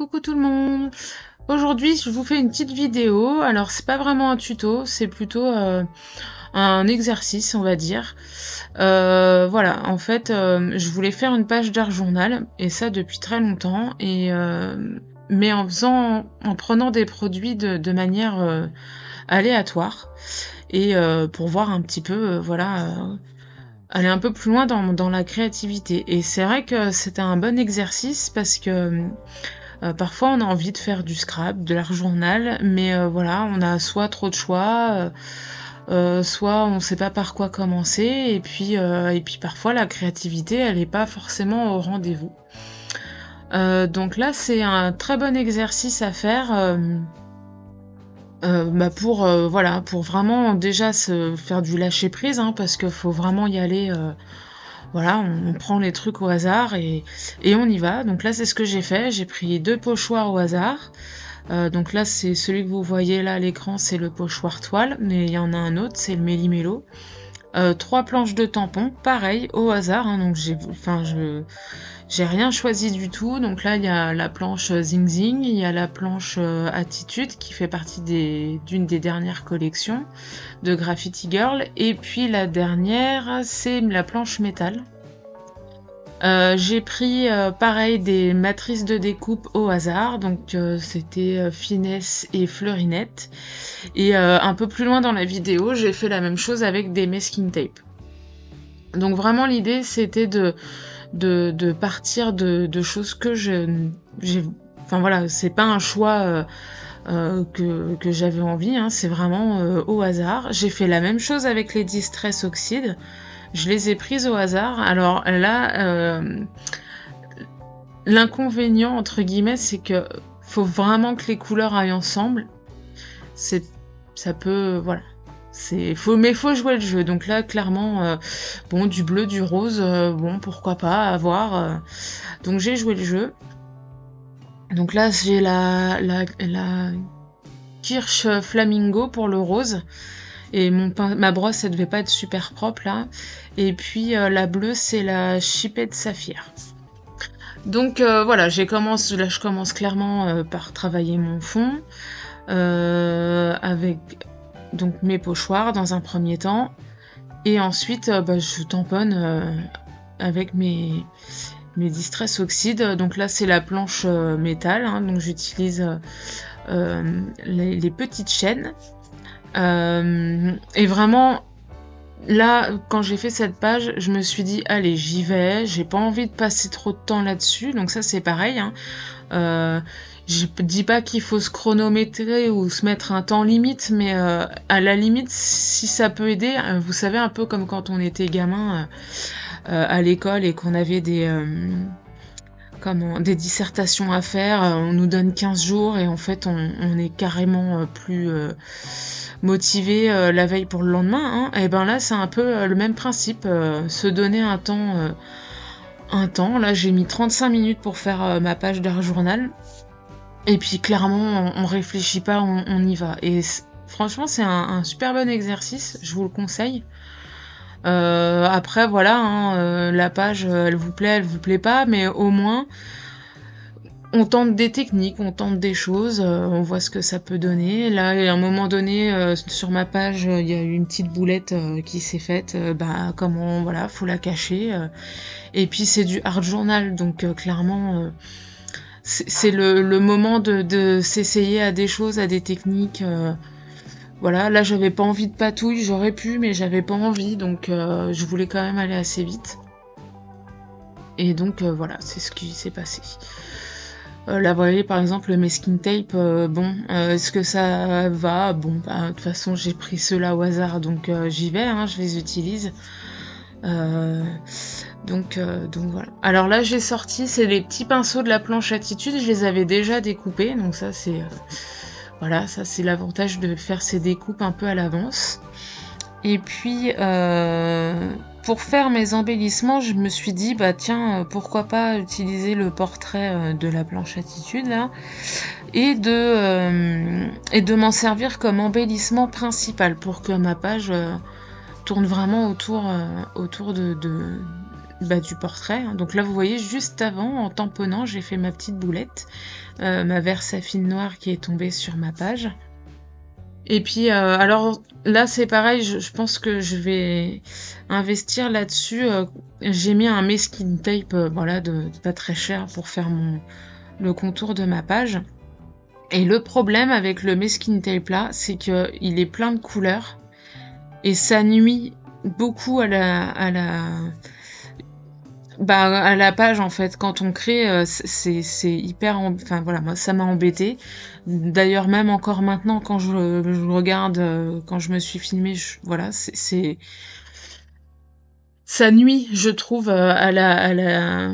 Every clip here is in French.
Coucou tout le monde! Aujourd'hui, je vous fais une petite vidéo. Alors, c'est pas vraiment un tuto, c'est plutôt un exercice, on va dire. Voilà, en fait, je voulais faire une page d'art journal, et ça depuis très longtemps, mais en prenant des produits de manière aléatoire, et pour voir un petit peu, voilà, aller un peu plus loin dans la créativité. Et c'est vrai que c'était un bon exercice parce que parfois, on a envie de faire du scrap, de l'art journal, mais voilà, on a soit trop de choix, soit on sait pas par quoi commencer et puis parfois la créativité, elle est pas forcément au rendez-vous. Donc là, c'est un très bon exercice à faire, pour, voilà, pour vraiment déjà se faire du lâcher prise, hein, parce qu'il faut vraiment y aller, voilà, on prend les trucs au hasard et on y va. Donc là, c'est ce que j'ai fait. J'ai pris 2 pochoirs au hasard. Donc là, c'est celui que vous voyez là à l'écran, c'est le pochoir toile, mais il y en a un autre, c'est le méli-mélo. 3 planches de tampons, pareil, au hasard, hein, donc j'ai rien choisi du tout. Donc là, il y a la planche Zing Zing, il y a la planche Attitude qui fait partie d'une des dernières collections de Graffiti Girl, et puis la dernière, c'est la planche métal. J'ai pris pareil des matrices de découpe au hasard, donc c'était finesse et fleurinette. Et un peu plus loin dans la vidéo, j'ai fait la même chose avec des masking tape. Donc vraiment l'idée c'était de partir de choses que j'ai. Enfin voilà, c'est pas un choix que j'avais envie, hein, c'est vraiment au hasard. J'ai fait la même chose avec les Distress Oxide. Je les ai prises au hasard. Alors là, l'inconvénient, entre guillemets, c'est que faut vraiment que les couleurs aillent ensemble. C'est, ça peut, voilà. Mais faut jouer le jeu. Donc là, clairement, bon, du bleu, du rose, bon, pourquoi pas, à voir. Donc j'ai joué le jeu. Donc là, j'ai la Kirsch Flamingo pour le rose. Et ma brosse, elle devait pas être super propre là. Et puis la bleue, c'est la Chipette Saphir. Donc voilà, je commence clairement par travailler mon fond avec donc mes pochoirs dans un premier temps, et ensuite je tamponne avec mes Distress Oxide. Donc là c'est la planche métal, hein, donc j'utilise les petites chaînes. Et vraiment, là, quand j'ai fait cette page, je me suis dit, allez, j'y vais, j'ai pas envie de passer trop de temps là-dessus, donc ça c'est pareil, hein. Je dis pas qu'il faut se chronométrer ou se mettre un temps limite, mais à la limite, si ça peut aider, vous savez, un peu comme quand on était gamin à l'école et qu'on avait des dissertations à faire, on nous donne 15 jours et en fait on est carrément plus motivé la veille pour le lendemain, hein. Et ben là c'est un peu le même principe, se donner un temps. Là j'ai mis 35 minutes pour faire ma page d'art journal, et puis clairement on réfléchit pas, on y va. Et franchement c'est un super bon exercice, je vous le conseille. Après voilà, hein, la page elle vous plaît pas, mais au moins on tente des techniques, on tente des choses, on voit ce que ça peut donner. Là, à un moment donné, sur ma page, il y a eu une petite boulette qui s'est faite. Comment, voilà, faut la cacher. Et puis c'est du art journal, donc clairement, c'est le moment de s'essayer à des choses, à des techniques. Voilà, là j'avais pas envie de patouille, j'aurais pu, mais j'avais pas envie, donc je voulais quand même aller assez vite. Et donc voilà, c'est ce qui s'est passé. Là, vous voyez, par exemple, le masking tape, est-ce que ça va? Bon, de toute façon, j'ai pris ceux-là au hasard, donc j'y vais, hein, je les utilise. Donc voilà. Alors là, j'ai sorti, c'est les petits pinceaux de la planche Attitude, je les avais déjà découpés, donc ça, c'est voilà, ça c'est l'avantage de faire ces découpes un peu à l'avance. Et puis, pour faire mes embellissements, je me suis dit, bah tiens, pourquoi pas utiliser le portrait de la planche Attitude, là, et de m'en servir comme embellissement principal pour que ma page tourne vraiment autour du portrait, hein. Donc là, vous voyez, juste avant, en tamponnant, j'ai fait ma petite boulette, ma Versafine noire qui est tombée sur ma page. Et puis, alors là, c'est pareil, je pense que je vais investir là-dessus. J'ai mis un masking tape, voilà, de pas très cher pour faire le contour de ma page. Et le problème avec le masking tape là, c'est qu'il est plein de couleurs et ça nuit beaucoup à la page en fait. Quand on crée, c'est hyper enfin voilà, moi ça m'a embêtée. D'ailleurs même encore maintenant quand je regarde, quand je me suis filmée, voilà, ça nuit, je trouve, à la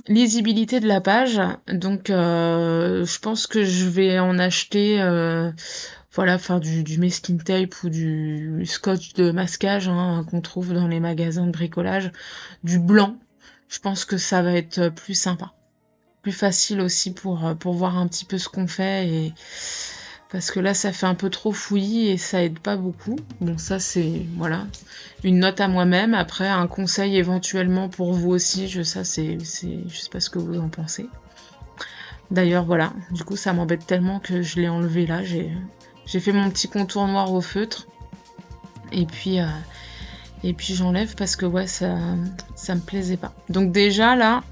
lisibilité de la page. Donc je pense que je vais en acheter, voilà, enfin du masking tape ou du scotch de masquage, hein, qu'on trouve dans les magasins de bricolage, du blanc. Je pense que ça va être plus sympa, plus facile aussi pour voir un petit peu ce qu'on fait et parce que là ça fait un peu trop fouillis et ça aide pas beaucoup. Bon ça c'est voilà, une note à moi-même. Après un conseil éventuellement pour vous aussi, je sais pas ce que vous en pensez. D'ailleurs voilà, du coup ça m'embête tellement que je l'ai enlevé là, j'ai fait mon petit contour noir au feutre et puis j'enlève parce que ouais ça me plaisait pas. Donc déjà là,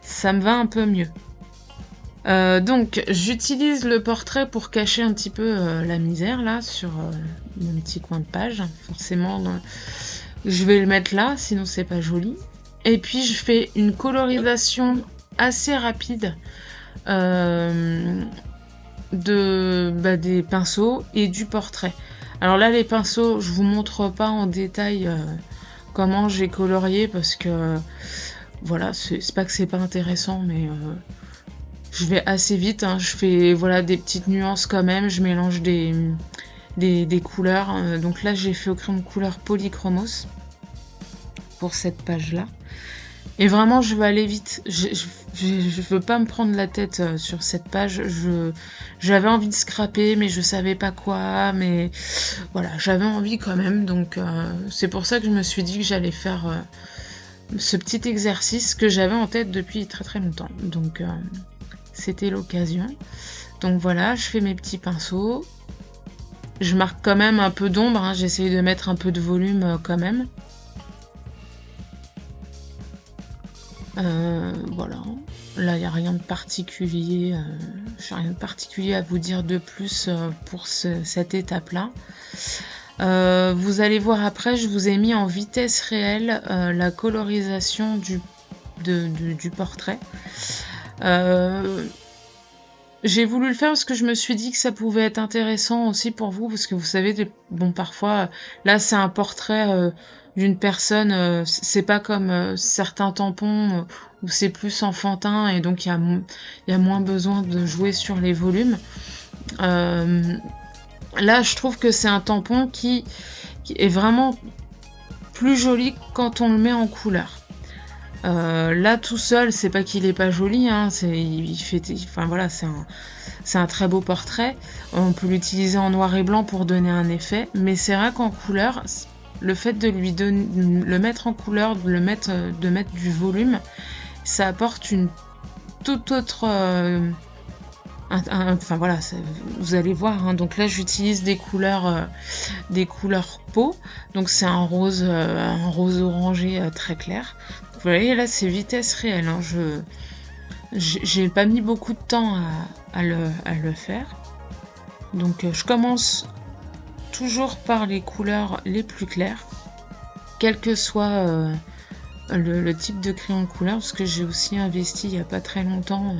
ça me va un peu mieux. Donc j'utilise le portrait pour cacher un petit peu la misère là sur mon petit coin de page. Forcément, je vais le mettre là, sinon c'est pas joli. Et puis je fais une colorisation assez rapide des pinceaux et du portrait. Alors là, les pinceaux, je vous montre pas en détail comment j'ai colorié parce que voilà, c'est pas que c'est pas intéressant, mais je vais assez vite, hein. Je fais voilà des petites nuances quand même, je mélange des couleurs. Donc là, j'ai fait au crayon de couleur Polychromos pour cette page-là. Et vraiment, je vais aller vite. Je veux pas me prendre la tête sur cette page. J'avais envie de scraper, mais je savais pas quoi. Mais voilà, j'avais envie quand même. Donc c'est pour ça que je me suis dit que j'allais faire ce petit exercice que j'avais en tête depuis très très longtemps. Donc c'était l'occasion. Donc voilà, je fais mes petits pinceaux. Je marque quand même un peu d'ombre, hein. J'essaye de mettre un peu de volume quand même. Voilà. Là, il n'y a rien de particulier. J'ai rien de particulier à vous dire de plus pour cette étape-là. Vous allez voir après, je vous ai mis en vitesse réelle la colorisation du portrait. J'ai voulu le faire parce que je me suis dit que ça pouvait être intéressant aussi pour vous, parce que vous savez, bon, parfois, là, c'est un portrait d'une personne, c'est pas comme certains tampons où c'est plus enfantin et donc il y a moins besoin de jouer sur les volumes. Là, je trouve que c'est un tampon qui est vraiment plus joli quand on le met en couleur. Là tout seul, c'est pas qu'il est pas joli, hein, enfin voilà, c'est un très beau portrait. On peut l'utiliser en noir et blanc pour donner un effet, mais c'est vrai qu'en couleur, le fait de le mettre en couleur, de mettre du volume, ça apporte une toute autre, enfin voilà, vous allez voir, hein. Donc là j'utilise des couleurs peau, donc c'est un rose orangé très clair. Vous voyez là c'est vitesse réelle, hein. J'ai pas mis beaucoup de temps à le faire. Donc je commence toujours par les couleurs les plus claires, quel que soit le type de crayon de couleur, parce que j'ai aussi investi il y a pas très longtemps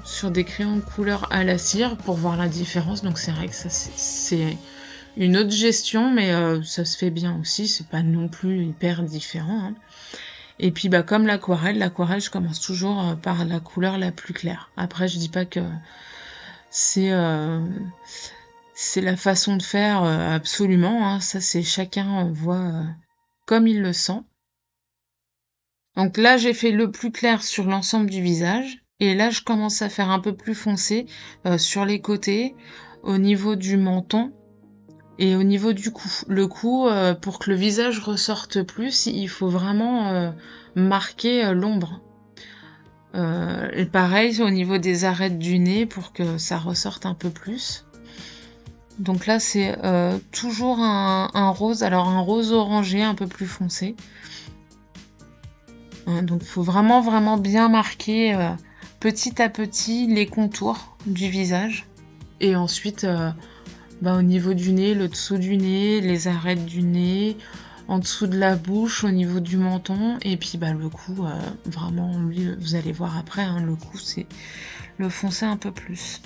sur des crayons de couleur à la cire pour voir la différence. Donc c'est vrai que ça c'est une autre gestion, mais ça se fait bien aussi, c'est pas non plus hyper différent, hein. Et puis comme l'aquarelle, je commence toujours par la couleur la plus claire. Après je dis pas que c'est la façon de faire absolument, hein. Ça c'est chacun voit comme il le sent. Donc là, j'ai fait le plus clair sur l'ensemble du visage. Et là, je commence à faire un peu plus foncé sur les côtés, au niveau du menton Et au niveau du cou, le cou, pour que le visage ressorte plus, il faut vraiment, marquer, l'ombre. Et pareil au niveau des arêtes du nez pour que ça ressorte un peu plus. Donc là, c'est, toujours un rose, alors un rose orangé un peu plus foncé. Donc faut vraiment, vraiment bien marquer, petit à petit les contours du visage et ensuite, au niveau du nez, le dessous du nez, les arêtes du nez, en dessous de la bouche, au niveau du menton et puis, le cou, vraiment lui, vous allez voir après, hein, le cou, c'est le foncer un peu plus.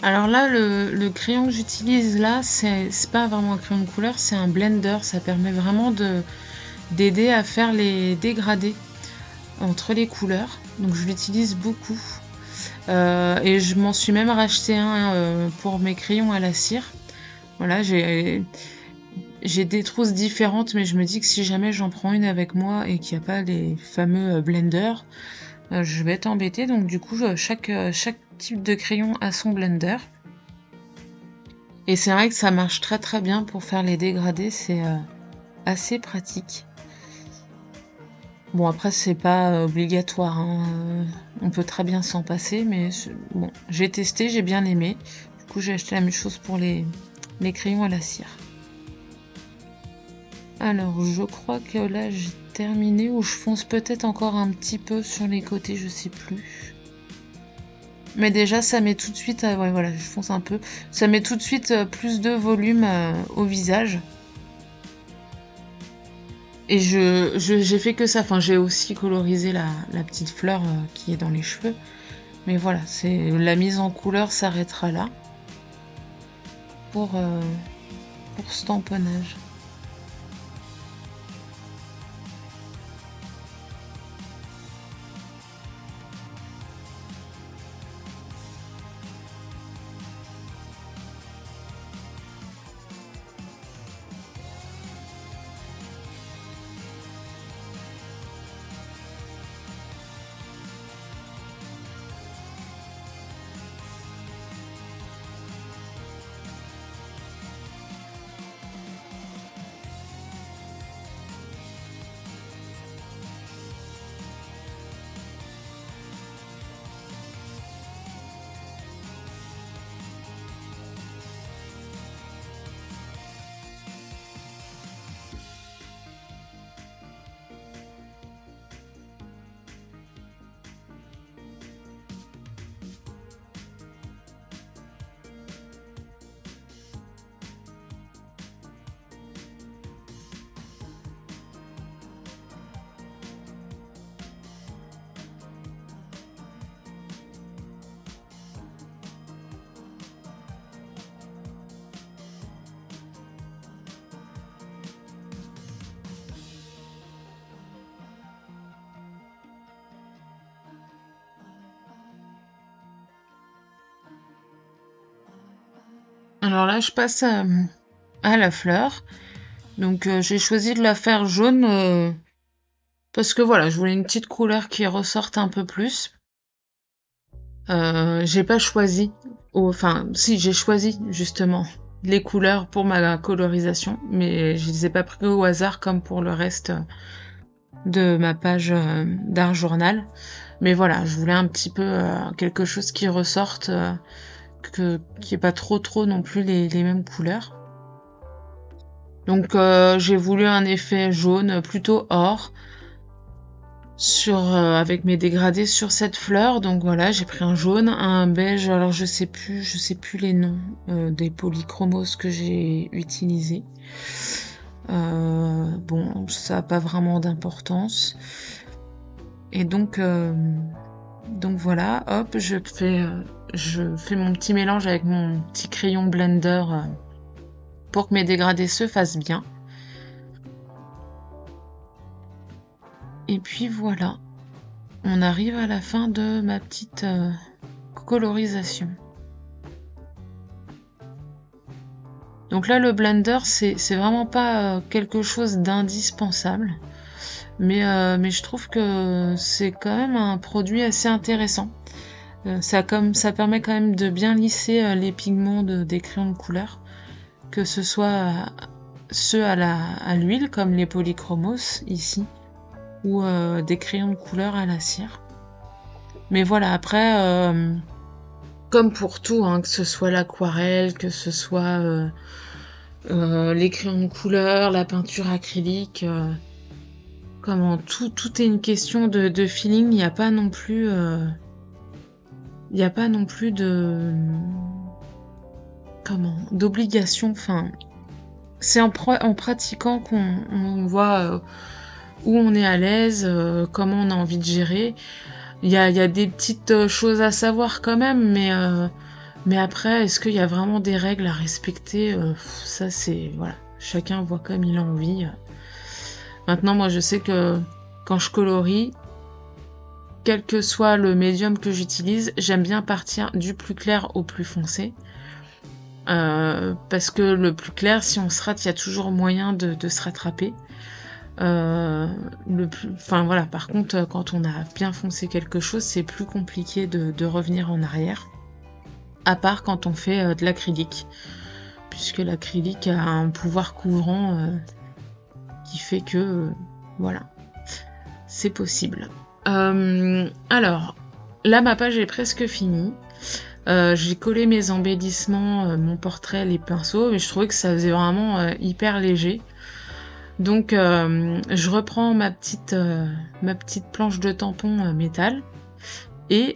Alors là, le crayon que j'utilise là, c'est pas vraiment un crayon de couleur, c'est un blender. Ça permet vraiment d'aider à faire les dégradés entre les couleurs. Donc je l'utilise beaucoup. Et je m'en suis même racheté un pour mes crayons à la cire. Voilà, j'ai des trousses différentes, mais je me dis que si jamais j'en prends une avec moi et qu'il n'y a pas les fameux blenders, je vais être embêtée. Donc du coup, chaque type de crayon a son blender. Et c'est vrai que ça marche très très bien pour faire les dégradés, c'est assez pratique. Bon après c'est pas obligatoire, hein, on peut très bien s'en passer, mais bon, j'ai testé, j'ai bien aimé. Du coup j'ai acheté la même chose pour les crayons à la cire. Alors je crois que là j'ai terminé, ou je fonce peut-être encore un petit peu sur les côtés, je sais plus. Mais déjà ça met tout de suite, ouais voilà, je fonce un peu. Ça met tout de suite plus de volume au visage. Et j'ai fait que ça, enfin j'ai aussi colorisé la petite fleur qui est dans les cheveux. Mais voilà, c'est la mise en couleur s'arrêtera là pour, euh, pour ce tamponnage. Alors là je passe à la fleur. Donc j'ai choisi de la faire jaune parce que voilà, je voulais une petite couleur qui ressorte un peu plus. J'ai pas choisi, enfin si j'ai choisi justement les couleurs pour ma colorisation, mais je les ai pas pris au hasard comme pour le reste de ma page d'art journal. Mais voilà, je voulais un petit peu quelque chose qui ressorte, qui est pas trop non plus les mêmes couleurs. Donc j'ai voulu un effet jaune, plutôt or avec mes dégradés sur cette fleur. Donc voilà, j'ai pris un jaune, un beige, alors je sais plus les noms, des polychromos que j'ai utilisés. Bon, ça a pas vraiment d'importance et donc voilà, hop, je fais mon petit mélange avec mon petit crayon blender, pour que mes dégradés se fassent bien. Et puis voilà, on arrive à la fin de ma petite colorisation. Donc là, le blender, c'est vraiment pas quelque chose d'indispensable, mais je trouve que c'est quand même un produit assez intéressant. Ça permet quand même de bien lisser les pigments des crayons de couleur, que ce soit ceux à l'huile, comme les polychromos ici, ou des crayons de couleur à la cire. Mais voilà, après, comme pour tout, hein, que ce soit l'aquarelle, que ce soit les crayons de couleur, la peinture acrylique, tout est une question de feeling. Il n'y a pas non plus d'obligation. Enfin, c'est en pratiquant qu'on voit où on est à l'aise, comment on a envie de gérer. Il y a des petites choses à savoir quand même, mais après, est-ce qu'il y a vraiment des règles à respecter? Ça, c'est... Voilà, chacun voit comme il a envie. Maintenant, moi, je sais que quand je colorie, quel que soit le médium que j'utilise, j'aime bien partir du plus clair au plus foncé. Parce que le plus clair, si on se rate, il y a toujours moyen de se rattraper. Enfin voilà, par contre, quand on a bien foncé quelque chose, c'est plus compliqué de revenir en arrière. À part quand on fait de l'acrylique, puisque l'acrylique a un pouvoir couvrant qui fait que voilà, c'est possible. Alors, là ma page est presque finie. J'ai collé mes embellissements, mon portrait, les pinceaux, mais je trouvais que ça faisait vraiment hyper léger. Donc je reprends ma petite planche de tampon métal et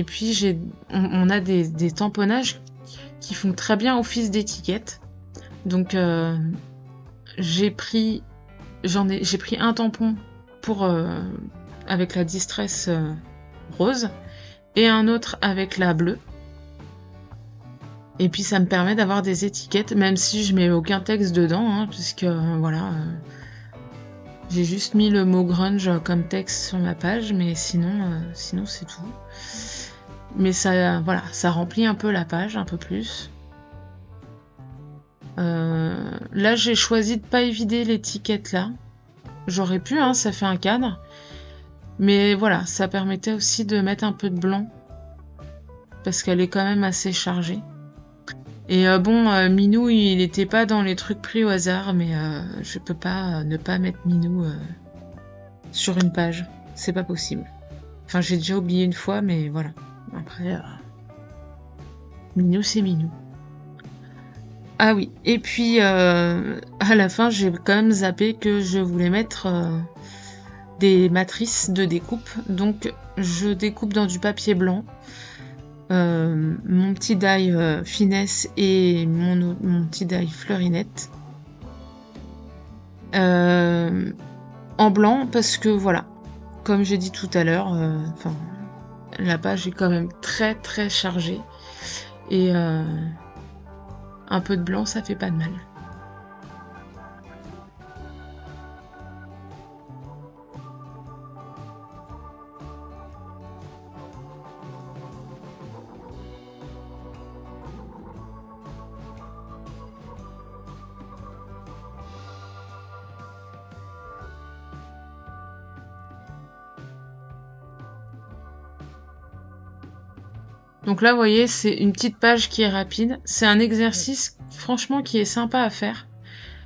puis on a des tamponnages qui font très bien office d'étiquette. Donc j'ai pris un tampon avec la Distress rose et un autre avec la bleue. Et puis ça me permet d'avoir des étiquettes, même si je mets aucun texte dedans, hein, puisque voilà, j'ai juste mis le mot grunge comme texte sur ma page, mais sinon c'est tout. Mais ça, voilà, ça remplit un peu la page, un peu plus. Là, j'ai choisi de pas évider l'étiquette là. J'aurais pu, hein, ça fait un cadre. Mais voilà, ça permettait aussi de mettre un peu de blanc, parce qu'elle est quand même assez chargée. Et Minou, il était pas dans les trucs pris au hasard, mais je peux pas ne pas mettre Minou sur une page. C'est pas possible. Enfin, j'ai déjà oublié une fois, mais voilà. Après, Minou, c'est Minou. Ah oui, et puis à la fin, j'ai quand même zappé que je voulais mettre des matrices de découpe. Donc, je découpe dans du papier blanc. Mon petit die finesse et mon petit die fleurinette en blanc, parce que voilà, comme j'ai dit tout à l'heure, la page est quand même très très chargée et un peu de blanc, ça fait pas de mal. Donc là, vous voyez, c'est une petite page qui est rapide. C'est un exercice, franchement, qui est sympa à faire.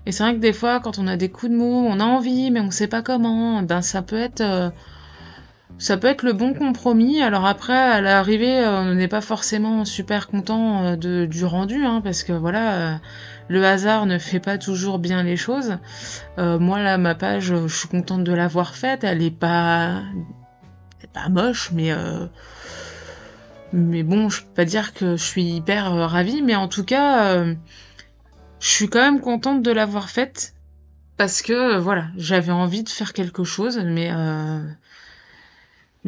Et c'est vrai que des fois, quand on a des coups de mou, on a envie, mais on sait pas comment, ben ça peut être Ça peut être le bon compromis. Alors après, à l'arrivée, on n'est pas forcément super content, du rendu, hein, parce que voilà, le hasard ne fait pas toujours bien les choses. Moi là, ma page, je suis contente de l'avoir faite. Elle est pas moche, mais bon, je peux pas dire que je suis hyper, ravie, mais en tout cas, je suis quand même contente de l'avoir faite parce que, voilà, j'avais envie de faire quelque chose, mais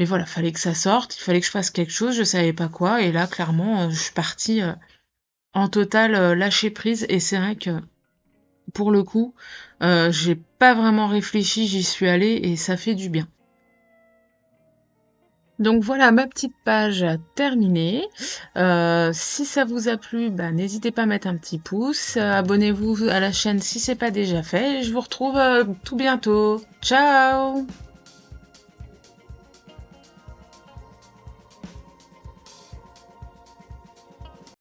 voilà, fallait que ça sorte, il fallait que je fasse quelque chose, je savais pas quoi et là clairement, je suis partie, en total, lâcher prise et c'est vrai que, pour le coup, j'ai pas vraiment réfléchi, j'y suis allée et ça fait du bien. Donc voilà, ma petite page terminée. Si ça vous a plu, bah, n'hésitez pas à mettre un petit pouce, abonnez-vous à la chaîne si c'est pas déjà fait et je vous retrouve, tout bientôt. Ciao!